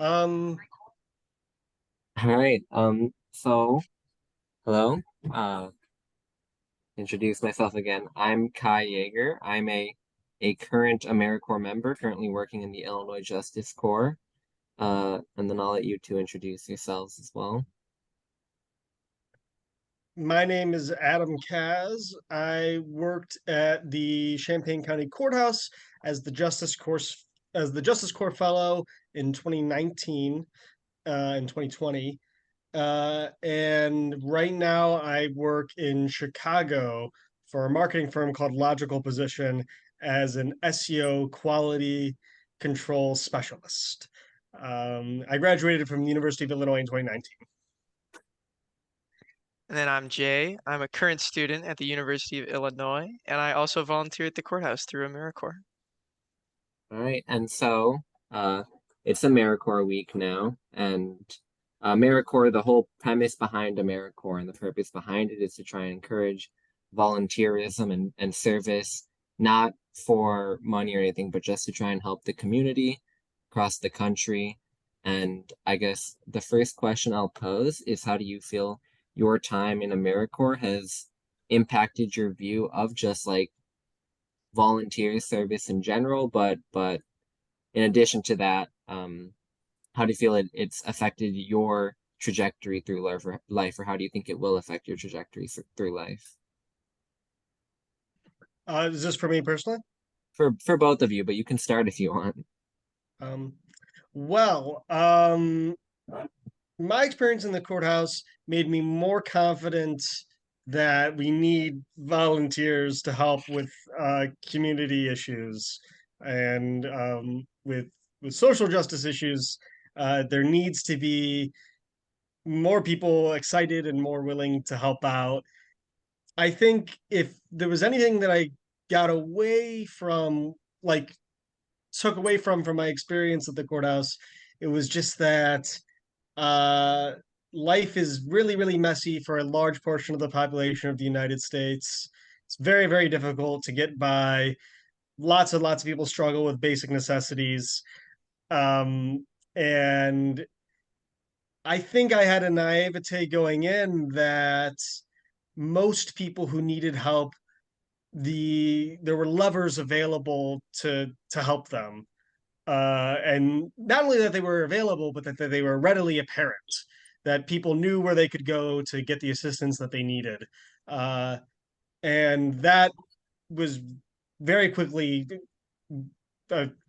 Um, All right. So hello. Uh, introduce myself again. I'm Kai Yeager. I'm a current Americorps member, currently working in the Illinois Justice Corps. And then I'll let you two introduce yourselves as well. my name is Adam Kaz. I worked at the Champaign County Courthouse as the Justice Corps Fellow in 2019 and 2020. And right now I work in Chicago for a marketing firm called Logical Position as an SEO quality control specialist. I graduated from the University of Illinois in 2019. And then I'm Jay. I'm a current student at the University of Illinois, and I also volunteer at the courthouse through Americorps. All right. And so it's Americorps week now, and Americorps, the whole premise behind Americorps and the purpose behind it is to try and encourage volunteerism and service, not for money or anything, but just to try and help the community across the country. And I guess the first question I'll pose is, how do you feel your time in Americorps has impacted your view of just like volunteer service in general, but in addition to that, how do you feel it's affected your trajectory through life, or how do you think it will affect your trajectory through life? Is this for me personally? For both of you, but you can start if you want. Um, well, my experience in the courthouse made me more confident that we need volunteers to help with community issues and with social justice issues. There needs to be more people excited and more willing to help out. I think if there was anything that I got away from, like took away from my experience at the courthouse, it was just that uh, life is really, really messy for a large portion of the population of the United States. It's very, very difficult to get by. Lots and lots of people struggle with basic necessities. And I think I had a naivete going in that most people who needed help, there were levers available to help them. And not only that they were available, but that they were readily apparent, that people knew where they could go to get the assistance that they needed. Uh, and that was very quickly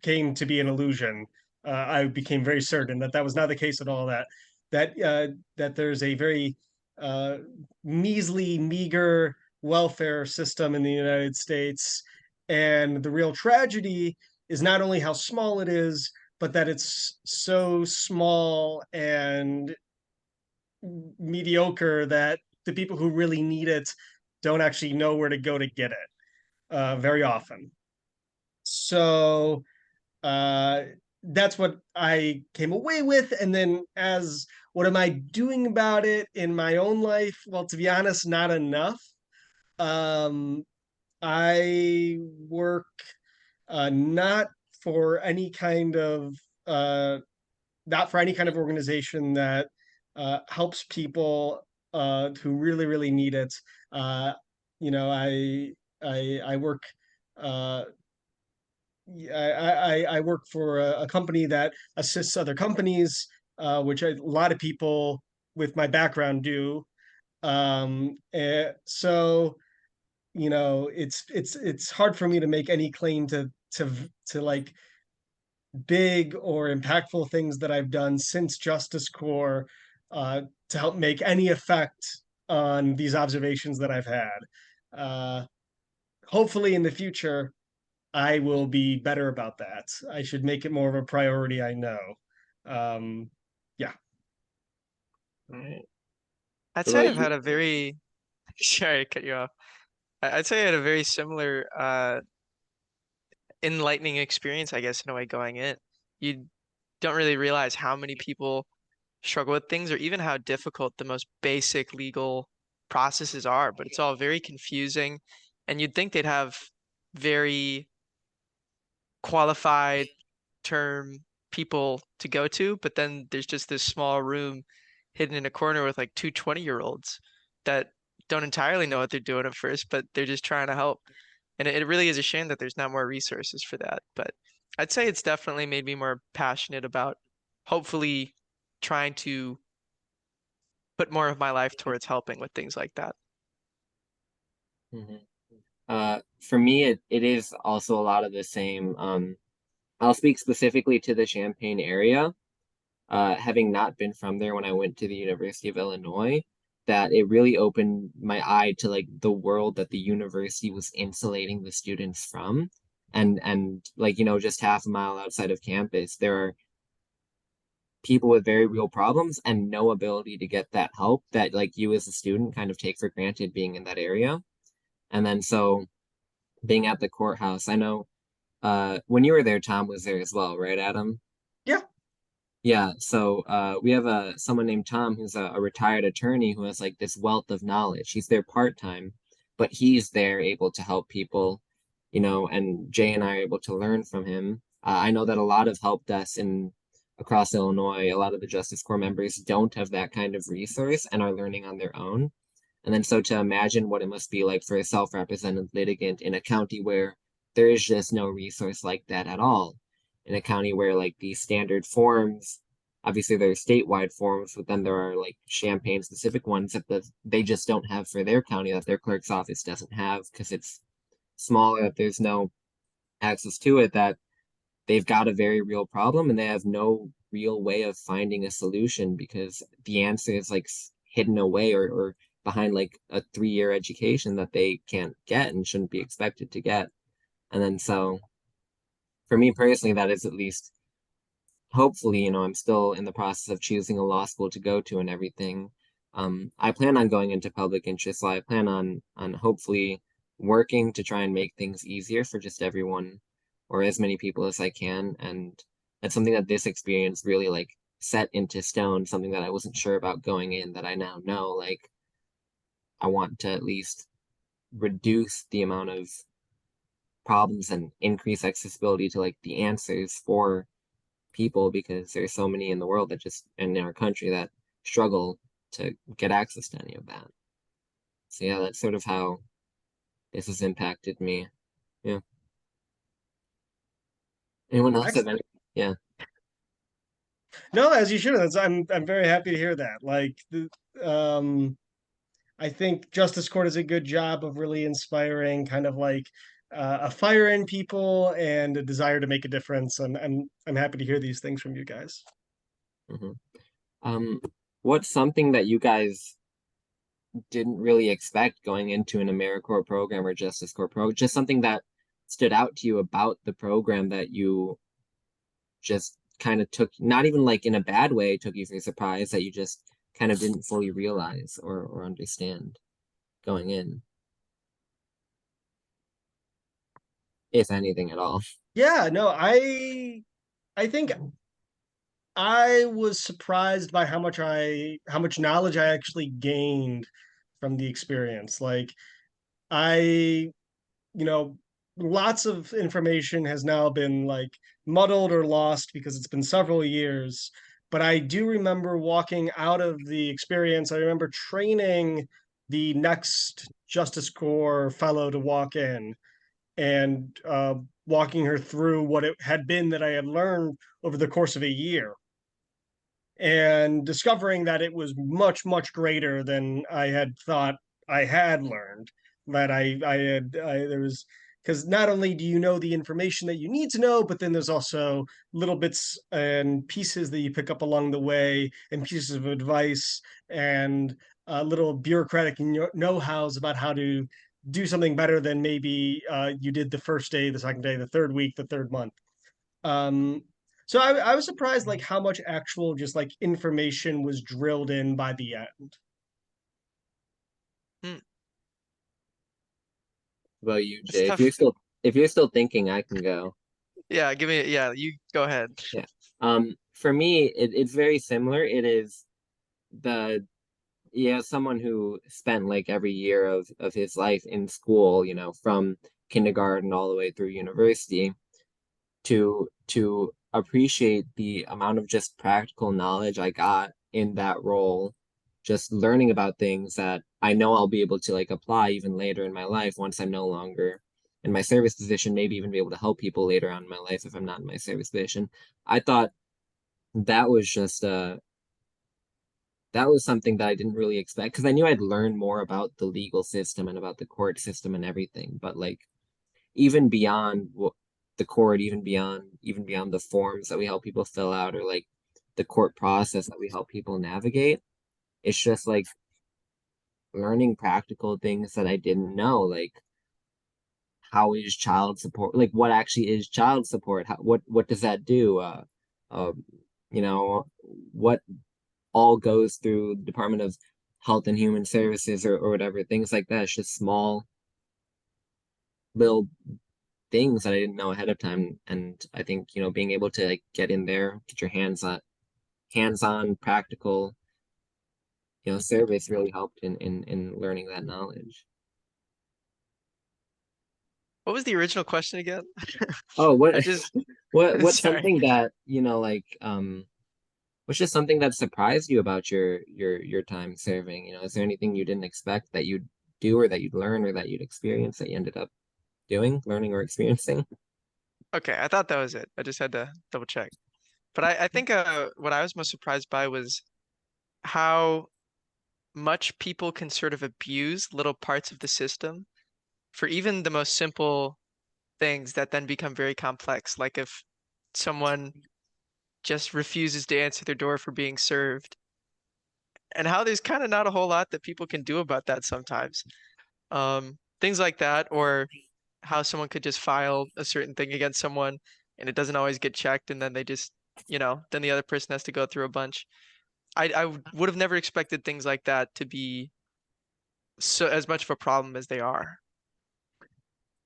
came to be an illusion. I became very certain that that was not the case at all. That there's a very uh, measly, meager welfare system in the United States, and the real tragedy is not only how small it is, but that it's so small and mediocre that the people who really need it don't actually know where to go to get it very often. So uh, that's what I came away with. And then, as what am I doing about it in my own life? Well, to be honest, not enough. Um, I work not for any kind of uh, not for any kind of organization that helps people who really, really need it. Uh, you know, I work uh, I work for a company that assists other companies, which a lot of people with my background do. So it's hard for me to make any claim to like big or impactful things that I've done since Justice Corps to help make any effect on these observations that I've had. Uh, Hopefully, in the future, I will be better about that. I should make it more of a priority. I know. Um, yeah. All right. I'd What say about I've you? had a very, sorry, cut you off. I'd say I had a very similar enlightening experience, I guess, in a way going in. You don't really realize how many people struggle with things or even how difficult the most basic legal processes are, but it's all very confusing. And you'd think they'd have very qualified term people to go to, but then there's just this small room hidden in a corner with like two 20-year-olds that don't entirely know what they're doing at first, but they're just trying to help. And it really is a shame that there's not more resources for that. But I'd say it's definitely made me more passionate about hopefully trying to put more of my life towards helping with things like that. For me, it is also a lot of the same. I'll speak specifically to the Champaign area. Having not been from there when I went to the University of Illinois, that it really opened my eye to like the world that the university was insulating the students from. And like, you know, just half a mile outside of campus, there are people with very real problems and no ability to get that help that like you as a student kind of take for granted being in that area. And then so being at the courthouse, I know when you were there, Tom was there as well, right, Adam? Yeah. Yeah, so we have someone named Tom who's a retired attorney who has like this wealth of knowledge. He's there part-time, but he's there able to help people, you know, and Jay and I are able to learn from him. I know that a lot of help desks in across Illinois, a lot of the Justice Corps members don't have that kind of resource and are learning on their own. And then so to imagine what it must be like for a self-represented litigant in a county where there is just no resource like that at all, in a county where like these standard forms, obviously there are statewide forms, but then there are like Champaign specific ones that they just don't have for their county, that their clerk's office doesn't have because it's smaller, that there's no access to it, that they've got a very real problem and they have no real way of finding a solution because the answer is like hidden away or behind like a 3-year education that they can't get and shouldn't be expected to get. And then so for me personally, that is at least hopefully, you know, I'm still in the process of choosing a law school to go to and everything. I plan on going into public interest law. I plan on hopefully working to try and make things easier for just everyone or as many people as I can. And that's something that this experience really like set into stone, something that I wasn't sure about going in that I now know. Like I want to at least reduce the amount of problems and increase accessibility to like the answers for people because there's so many in the world that just in our country that struggle to get access to any of that. So yeah, that's sort of how this has impacted me. Yeah. Anyone else have any? Excellent. Yeah. No, as you should. I'm very happy to hear that. I think Justice Court does a good job of really inspiring kind of like a fire in people and a desire to make a difference. And I'm happy to hear these things from you guys. hmm what's something that you guys didn't really expect going into an Americorps program or Justice Corps program? Just something that stood out to you about the program that you just kind of took, not even like in a bad way, took you for surprise that you just kind of didn't fully realize or understand going in, if anything at all. Yeah, no, I think I was surprised by how much knowledge I actually gained from the experience. I, you know, lots of information has now been like muddled or lost because it's been several years. But I do remember walking out of the experience. I remember training the next Justice Corps fellow to walk in and walking her through what it had been that I had learned over the course of a year and discovering that it was much, much greater than I had thought I had learned. That there was, because not only do you know the information that you need to know, but then there's also little bits and pieces that you pick up along the way and pieces of advice and little bureaucratic know-hows about how to do something better than maybe you did the first day, the second day, the third week, the third month. Um, so I was surprised like how much actual just like information was drilled in by the end. Hmm. About you, It's Jay? tough. If you're still thinking, I can go. Yeah, yeah, you go ahead. Yeah. For me, it's very similar. It is the yeah, someone who spent like every year of his life in school, you know, from kindergarten all the way through university, to appreciate the amount of just practical knowledge I got in that role, just learning about things that I know I'll be able to like apply even later in my life once I'm no longer in my service position, maybe even be able to help people later on in my life if I'm not in my service position. I thought that was just that was something that I didn't really expect because I knew I'd learn more about the legal system and about the court system and everything, but like even beyond what the court, even beyond the forms that we help people fill out or like the court process that we help people navigate, it's just like learning practical things that I didn't know, like how is child support, like what actually is child support, what does that do, um, you know, what all goes through the Department of Health and Human Services or whatever, things like that. It's just small little things that I didn't know ahead of time. And I think, being able to like get in there, get your hands on practical, service really helped in learning that knowledge. What was the original question again? Oh, what I just what's sorry. something that, what's just something that surprised you about your time serving? Is there anything you didn't expect that you'd do or that you'd learn or that you'd experience that you ended up learning or experiencing? Okay, I thought that was it. I just had to double check. But I think what I was most surprised by was how much people can sort of abuse little parts of the system for even the most simple things that then become very complex. Like if someone just refuses to answer their door for being served, and how there's kind of not a whole lot that people can do about that sometimes. Things like that, or how someone could just file a certain thing against someone and it doesn't always get checked, and then they just, then the other person has to go through a bunch. I would have never expected things like that to be so as much of a problem as they are.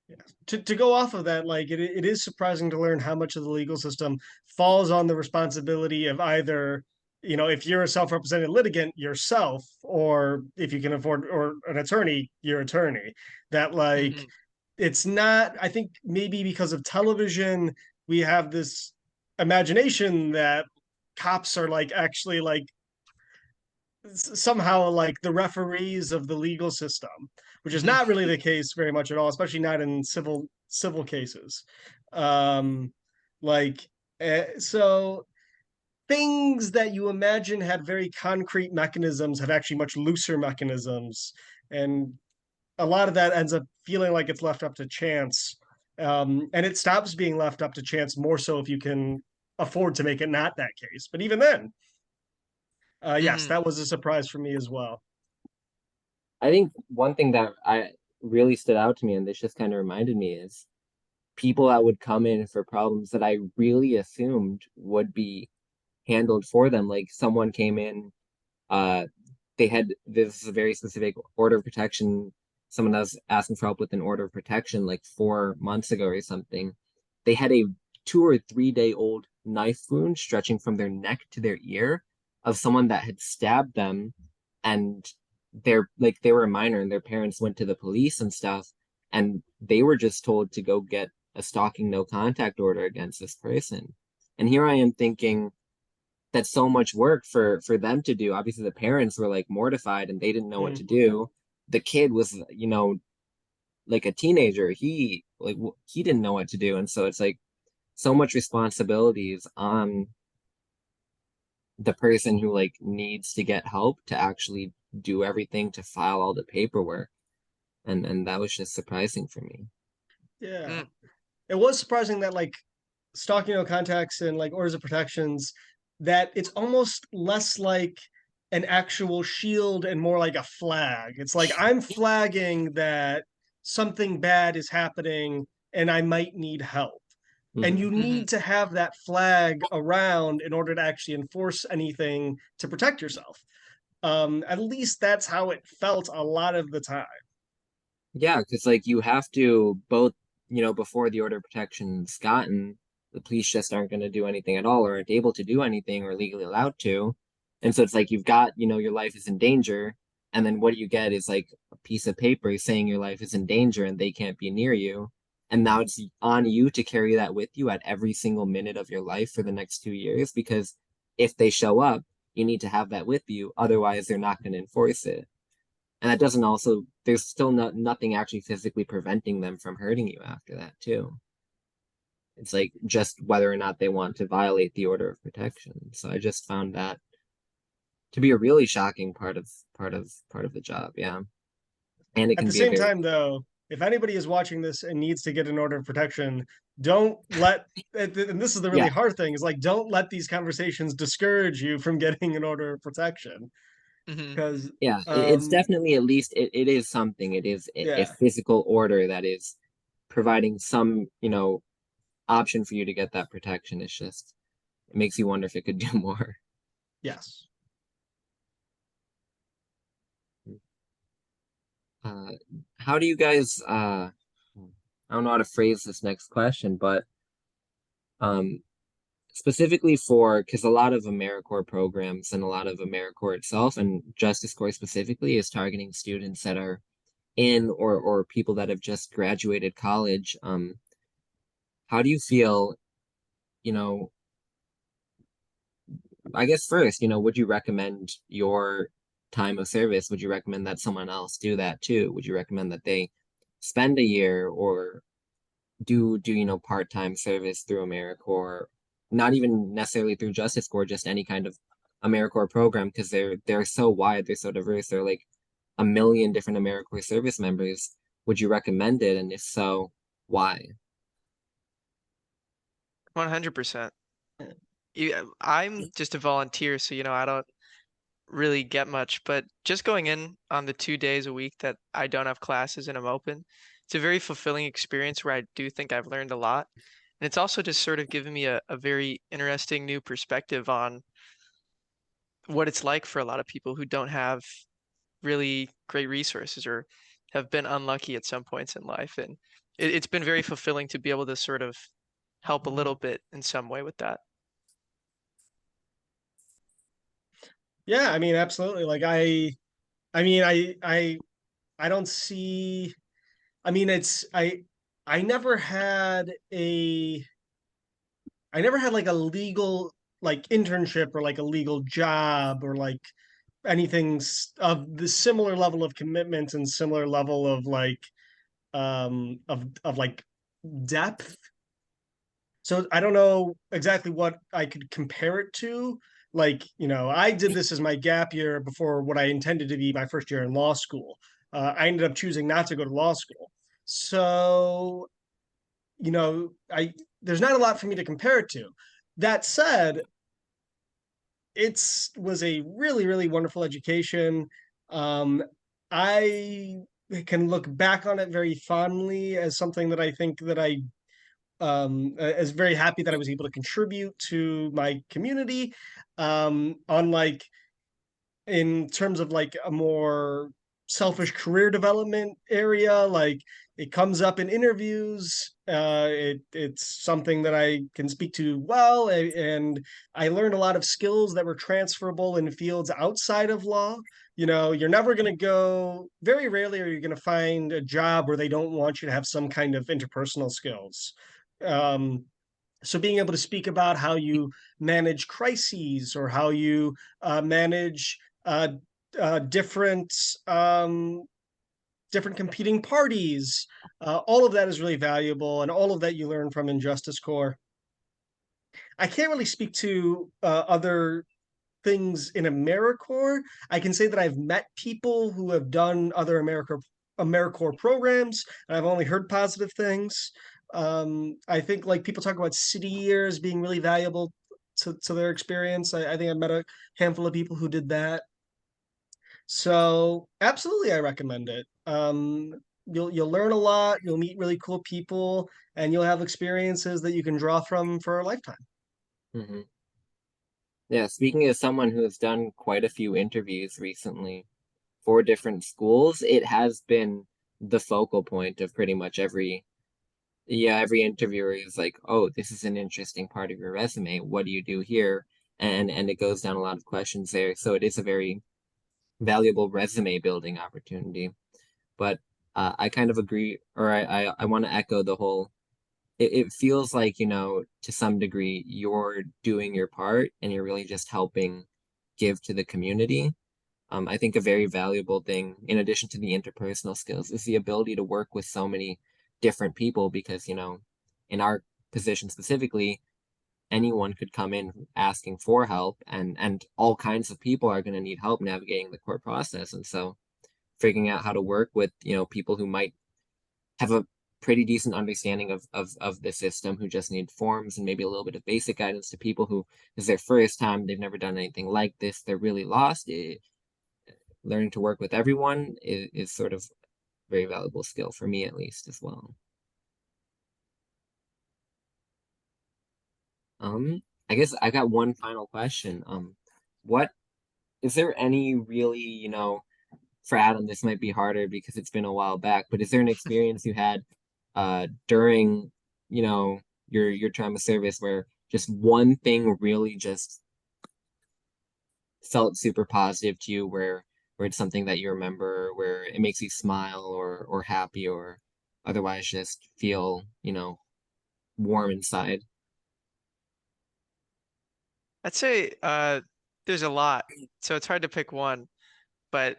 Yeah. To go off of that, like it is surprising to learn how much of the legal system falls on the responsibility of either, if you're a self-represented litigant yourself, or if you can afford or an attorney, your attorney. That like Hmm. it's not, I think maybe because of television, we have this imagination that cops are like actually like somehow like the referees of the legal system, which is not really the case very much at all, especially not in civil cases. Um, like so things that you imagine had very concrete mechanisms have actually much looser mechanisms, and a lot of that ends up feeling like it's left up to chance. And it stops being left up to chance more so if you can afford to make it not that case. But even then, yes, Hmm. that was a surprise for me as well. I think one thing that I really stood out to me, and this just kind of reminded me, is people that would come in for problems that I really assumed would be handled for them. Like someone came in, uh, they had this is a very specific order of protection. Someone that was asking for help with an order of protection like 4 months ago or something. They had a 2 or 3 day old knife wound stretching from their neck to their ear of someone that had stabbed them, and they were a minor and their parents went to the police and stuff, and they were just told to go get a stalking no contact order against this person. And here I am thinking that's so much work for them to do. Obviously the parents were like mortified and they didn't know what Mm. to do. The kid was, like a teenager. He didn't know what to do. And so it's like so much responsibilities on the person who like needs to get help to actually do everything to file all the paperwork. And that was just surprising for me. Yeah. Mm. It was surprising that like stalking no contacts and like orders of protections, that it's almost less like an actual shield and more like a flag. It's like I'm flagging that something bad is happening and I might need help. And Hmm. you Hmm. need to have that flag around in order to actually enforce anything to protect yourself. At least that's how it felt a lot of the time. Yeah, because like you have to both, before the order of protection's gotten, the police just aren't going to do anything at all or aren't able to do anything or legally allowed to. And so it's like you've got, your life is in danger. And then what you get is like a piece of paper saying your life is in danger and they can't be near you. And now it's on you to carry that with you at every single minute of your life for the next 2 years, because if they show up, you need to have that with you. Otherwise, they're not going to enforce it. And that doesn't also, there's still nothing actually physically preventing them from hurting you after that, too. It's like just whether or not they want to violate the order of protection. So I just found that to be a really shocking part of the job. Yeah. And it At can the be a same very, time, though, if anybody is watching this and needs to get an order of protection, don't let, and this is the really yeah, hard thing, is like, don't let these conversations discourage you from getting an order of protection. Hmm. Because, yeah, it's definitely, at least it is something. It is a yeah, physical order that is providing some, option for you to get that protection. It's just, it makes you wonder if it could do more. yes. Uh, how do you guys, I don't know how to phrase this next question, but um, specifically for, because a lot of AmeriCorps programs and a lot of AmeriCorps itself and JusticeCorps specifically is targeting students that are in or people that have just graduated college. How do you feel, you know, I guess first, would you recommend your time of service? Would you recommend that someone else do that too? Would you recommend that they spend a year or do part-time service through AmeriCorps, not even necessarily through JusticeCorps, just any kind of AmeriCorps program, because they're so wide, they're so diverse, they're like a million different AmeriCorps service members. Would you recommend it? And if so, why? 100%. I'm just a volunteer, so I don't really get much, but just going in on the 2 days a week that I don't have classes and I'm open, it's a very fulfilling experience where I do think I've learned a lot. And it's also just sort of given me a very interesting new perspective on what it's like for a lot of people who don't have really great resources or have been unlucky at some points in life. And it's been very fulfilling to be able to sort of help a little bit in some way with that. Yeah, I mean, absolutely. Like I mean, I don't see, I mean, I never had a, I never had like a legal, like internship or like a legal job or like anything of the similar level of commitment and similar level of like of like depth. So I don't know exactly what I could compare it to. Like, I did this as my gap year before what I intended to be my first year in law school. I ended up choosing not to go to law school. So, I there's not a lot for me to compare it to. That said, it's was a really, really wonderful education. I can look back on it very fondly as something that I think that I is very happy that I was able to contribute to my community. On like in terms of like a more selfish career development area, like it comes up in interviews. It's something that I can speak to well, and I learned a lot of skills that were transferable in fields outside of law. You're never going to go, very rarely are you going to find a job where they don't want you to have some kind of interpersonal skills. Um, so being able to speak about how you manage crises or how you manage uh, different different competing parties, all of that is really valuable, and all of that you learn from Injustice Corps. I can't really speak to other things in AmeriCorps. I can say that I've met people who have done other AmeriCorps programs, and I've only heard positive things. I think like people talk about city years being really valuable to their experience. I think I met a handful of people who did that. So absolutely, I recommend it. You'll learn a lot. You'll meet really cool people, and you'll have experiences that you can draw from for a lifetime. Hmm. Yeah, speaking as someone who has done quite a few interviews recently for different schools, it has been the focal point of pretty much every interviewer is like, oh, this is an interesting part of your resume. What do you do here? And it goes down a lot of questions there. So it is a very valuable resume building opportunity. But I kind of agree, or I want to echo the whole. It feels like, to some degree, you're doing your part and you're really just helping give to the community. I think a very valuable thing, in addition to the interpersonal skills, is the ability to work with so many different people because, in our position specifically, anyone could come in asking for help, and all kinds of people are going to need help navigating the court process. And so figuring out how to work with, people who might have a pretty decent understanding of the system, who just need forms and maybe a little bit of basic guidance, to people who is their first time, they've never done anything like this, they're really lost. Learning to work with everyone is sort of a very valuable skill for me, at least, as well. I guess I got one final question. What is there any really, for Adam, this might be harder because it's been a while back, but is there an experience you had during, your time of service where just one thing really just felt super positive to you, where it's something that you remember, where it makes you smile or happy or otherwise just feel, warm inside? I'd say there's a lot, so it's hard to pick one, but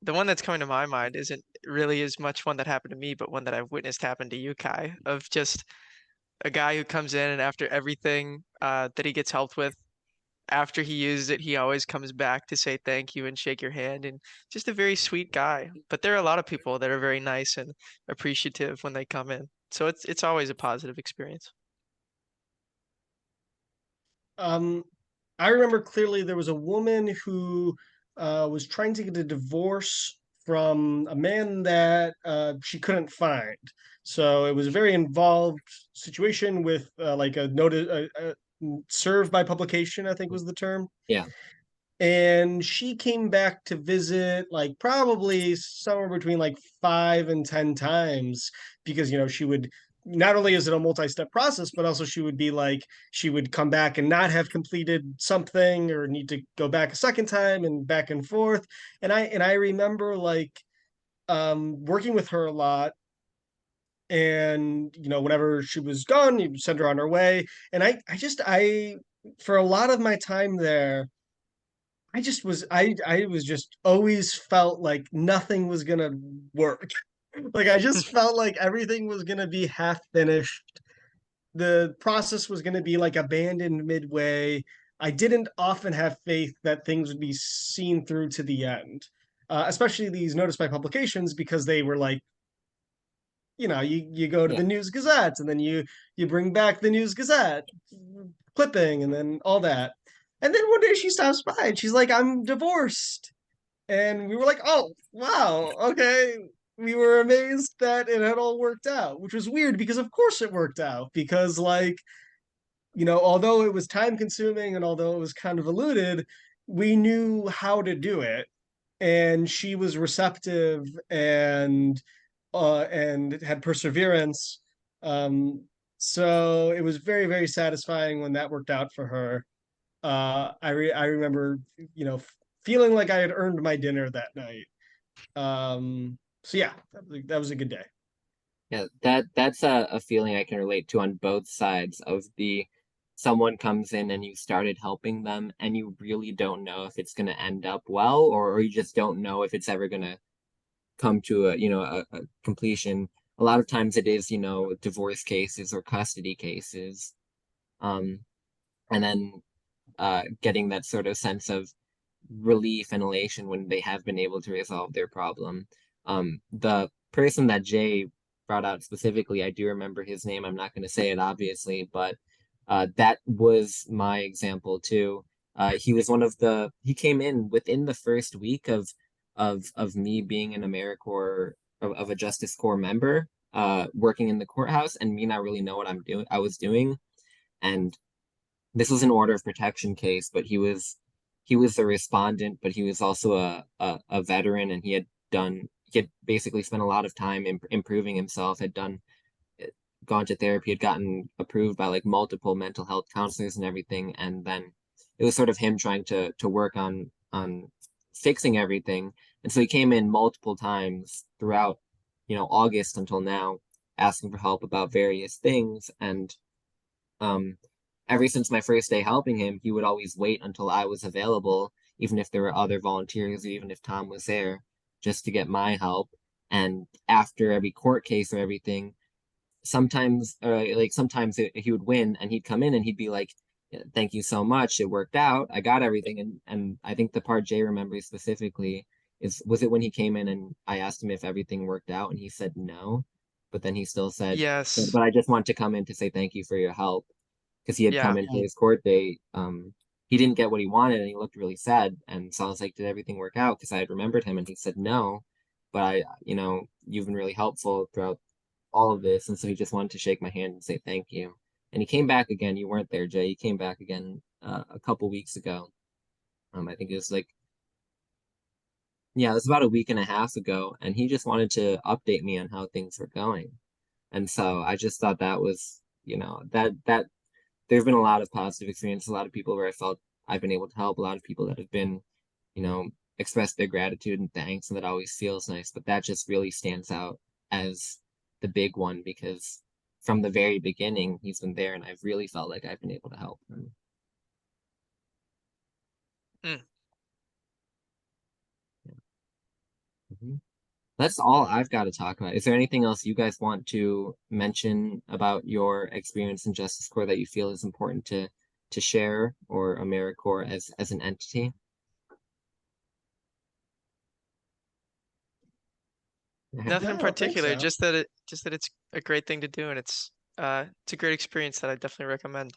the one that's coming to my mind isn't really as much one that happened to me, but one that I've witnessed happen to you, Kai, of just a guy who comes in and after everything that he gets helped with, after he uses it, he always comes back to say thank you and shake your hand, and just a very sweet guy. But there are a lot of people that are very nice and appreciative when they come in. So it's always a positive experience. Um, I remember clearly there was a woman who was trying to get a divorce from a man that she couldn't find. So it was a very involved situation with like a notice, served by publication, I think was the term. Yeah, And she came back to visit like probably somewhere between like 5 and 10 times because she would, not only is it a multi-step process, but also she would be like, she would come back and not have completed something or need to go back a second time and back and forth. And I remember like working with her a lot, and whenever she was gone, you send her on her way. And I for a lot of my time there, I was just always felt like nothing was gonna work. Like I just felt like everything was gonna be half finished. The process was gonna be like abandoned midway. I didn't often have faith that things would be seen through to the end. Especially these notice by publications, because they were like, you go to yeah, the News Gazette, and then you bring back the News Gazette clipping, and then all that. And then one day she stops by and she's like, "I'm divorced." And we were like, "Oh, wow, okay." We were amazed that it had all worked out, which was weird because of course it worked out, because like, although it was time consuming and although it was kind of eluded, we knew how to do it. And she was receptive and had perseverance. So it was very, very satisfying when that worked out for her. I remember, feeling like I had earned my dinner that night. So yeah, that was a good day. yeah. That's a feeling I can relate to on both sides of the someone comes in and you started helping them and you really don't know if it's going to end up well, or you just don't know if it's ever going to come to a completion. A lot of times it is, divorce cases or custody cases. Um, and then getting that sort of sense of relief and elation when they have been able to resolve their problem. The person that Jay brought out specifically, I do remember his name. I'm not going to say it, obviously, but that was my example too. He came in within the first week of me being an Americorps, of a Justice Corps member, working in the courthouse, and me not really know what I was doing. And this was an order of protection case, but he was the respondent, but he was also a veteran, and he had basically spent a lot of time improving himself, had gone to therapy, had gotten approved by like multiple mental health counselors and everything. And then it was sort of him trying to work on fixing everything. And so he came in multiple times throughout August until now, asking for help about various things. And ever since my first day helping him, he would always wait until I was available, even if there were other volunteers, or even if Tom was there, just to get my help. And after every court case or everything, sometimes he would win and he'd come in and he'd be like, thank you so much, it worked out, I got everything. And I think the part Jay remembers specifically was it when he came in and I asked him if everything worked out and he said no, but then he still said, Yes. but I just want to come in to say thank you for your help, because he had Yeah. come in for his court date. He didn't get what he wanted and he looked really sad, and so I was like, did everything work out? Because I had remembered him and he said no, but you've been really helpful throughout all of this. And so he just wanted to shake my hand and say thank you. And he came back again. You weren't there, Jay. He came back again a couple weeks ago. I think it was like, yeah, it was about a week and a half ago. And he just wanted to update me on how things were going. And so I just thought that was, that there've been a lot of positive experiences, a lot of people where I felt I've been able to help, a lot of people that have been, you know, expressed their gratitude and thanks, and that always feels nice. But that just really stands out as the big one, because from the very beginning he's been there and I've really felt like I've been able to help him. Mm. Yeah. That's all I've got to talk about. Is there anything else you guys want to mention about your experience in Justice Corps that you feel is important to share, or Americorps as an entity? Nothing in No, I don't think particular, so. just that it's a great thing to do, and it's a great experience that I definitely recommend.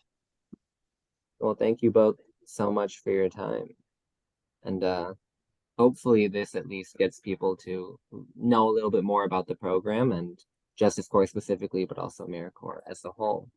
Well, thank you both so much for your time. And hopefully this at least gets people to know a little bit more about the program and Justice Corps specifically, but also Americorps as a whole.